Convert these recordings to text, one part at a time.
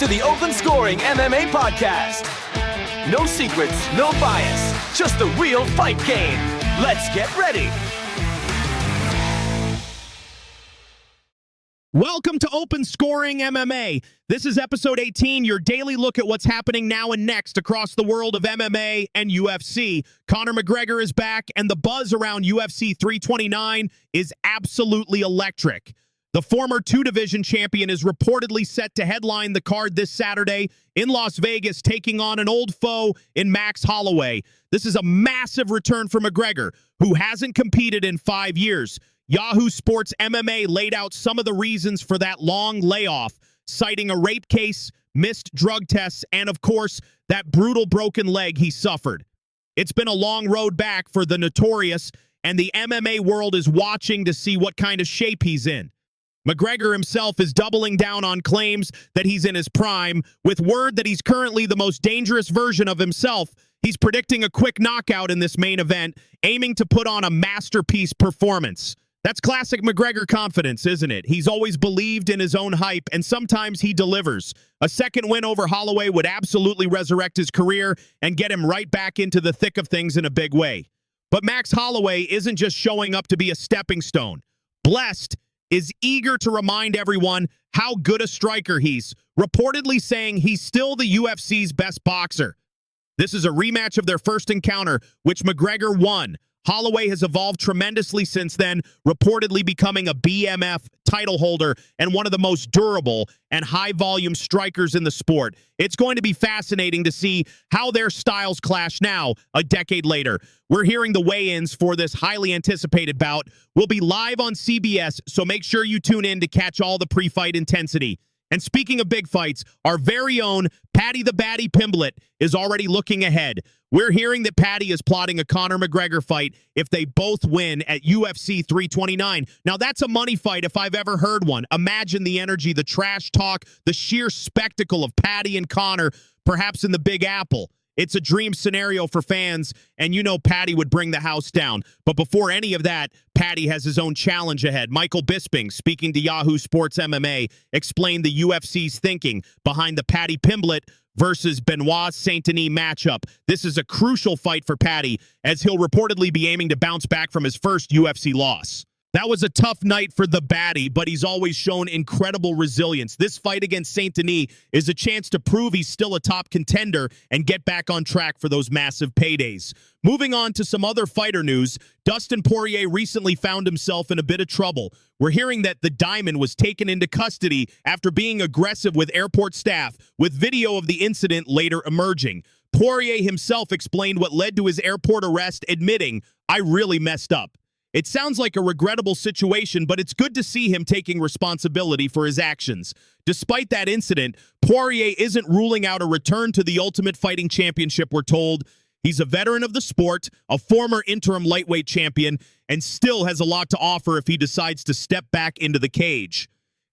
to the Open Scoring MMA podcast. No secrets, no bias, just the real fight game. Let's get ready. Welcome to Open Scoring MMA. This is episode 18, your daily look at what's happening now and next across the world of MMA and UFC. Conor McGregor is back, and the buzz around UFC 329 is absolutely electric. The former two-division champion is reportedly set to headline the card this Saturday in Las Vegas, taking on an old foe in Max Holloway. This is a massive return for McGregor, who hasn't competed in 5 years. Yahoo Sports MMA laid out some of the reasons for that long layoff, citing a rape case, missed drug tests, and, of course, that brutal broken leg he suffered. It's been a long road back for the Notorious, and the MMA world is watching to see what kind of shape he's in. McGregor himself is doubling down on claims that he's in his prime, with word that he's currently the most dangerous version of himself. He's predicting a quick knockout in this main event, aiming to put on a masterpiece performance. That's classic McGregor confidence, isn't it? He's always believed in his own hype, and sometimes he delivers. A second win over Holloway would absolutely resurrect his career and get him right back into the thick of things in a big way. But Max Holloway isn't just showing up to be a stepping stone. Blessed is eager to remind everyone how good a striker he's, reportedly saying he's still the UFC's best boxer. This is a rematch of their first encounter, which McGregor won. Holloway has evolved tremendously since then, reportedly becoming a BMF title holder and one of the most durable and high-volume strikers in the sport. It's going to be fascinating to see how their styles clash now, a decade later. We're hearing the weigh-ins for this highly anticipated bout. We'll be live on CBS, so make sure you tune in to catch all the pre-fight intensity. And speaking of big fights, our very own Paddy the Paddy Pimblett is already looking ahead. We're hearing that Paddy is plotting a Conor McGregor fight if they both win at UFC 329. Now, that's a money fight if I've ever heard one. Imagine the energy, the trash talk, the sheer spectacle of Paddy and Conor, perhaps in the Big Apple. It's a dream scenario for fans, and you know Paddy would bring the house down. But before any of that, Paddy has his own challenge ahead. Michael Bisping, speaking to Yahoo Sports MMA, explained the UFC's thinking behind the Paddy Pimblett versus Benoit Saint-Denis matchup. This is a crucial fight for Paddy, as he'll reportedly be aiming to bounce back from his first UFC loss. That was a tough night for the baddie, but he's always shown incredible resilience. This fight against Saint-Denis is a chance to prove he's still a top contender and get back on track for those massive paydays. Moving on to some other fighter news, Dustin Poirier recently found himself in a bit of trouble. We're hearing that the Diamond was taken into custody after being aggressive with airport staff, with video of the incident later emerging. Poirier himself explained what led to his airport arrest, admitting, "I really messed up." It sounds like a regrettable situation, but it's good to see him taking responsibility for his actions. Despite that incident, Poirier isn't ruling out a return to the Ultimate Fighting Championship, we're told. He's a veteran of the sport, a former interim lightweight champion, and still has a lot to offer if he decides to step back into the cage.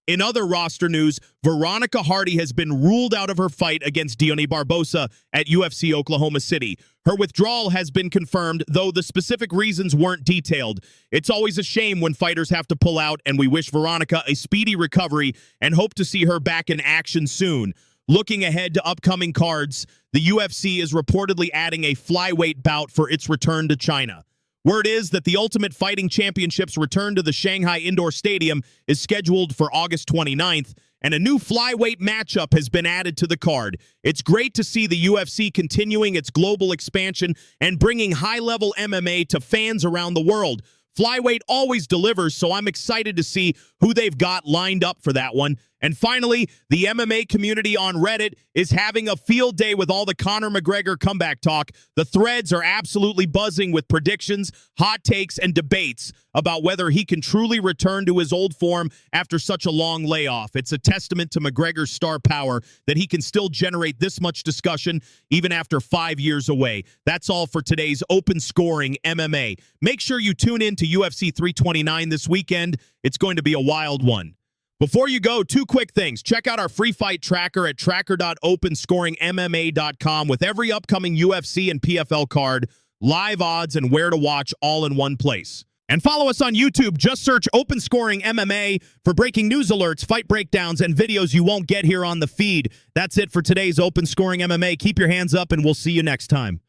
In other roster news, Veronica Hardy has been ruled out of her fight against Deonna Barbosa at UFC Oklahoma City. Her withdrawal has been confirmed, though the specific reasons weren't detailed. It's always a shame when fighters have to pull out, and we wish Veronica a speedy recovery and hope to see her back in action soon. Looking ahead to upcoming cards, the UFC is reportedly adding a flyweight bout for its return to China. Word is that the Ultimate Fighting Championship's return to the Shanghai Indoor Stadium is scheduled for August 29th, and a new flyweight matchup has been added to the card. It's great to see the UFC continuing its global expansion and bringing high-level MMA to fans around the world. Flyweight always delivers, so I'm excited to see who they've got lined up for that one. And finally, the MMA community on Reddit is having a field day with all the Conor McGregor comeback talk. The threads are absolutely buzzing with predictions, hot takes, and debates about whether he can truly return to his old form after such a long layoff. It's a testament to McGregor's star power that he can still generate this much discussion even after 5 years away. That's all for today's Open Scoring MMA. Make sure you tune in to UFC 329 this weekend. It's going to be a wild one. Before you go, two quick things. Check out our free fight tracker at tracker.openscoringmma.com with every upcoming UFC and PFL card, live odds, and where to watch all in one place. And follow us on YouTube. Just search Open Scoring MMA for breaking news alerts, fight breakdowns, and videos you won't get here on the feed. That's it for today's Open Scoring MMA. Keep your hands up, and we'll see you next time.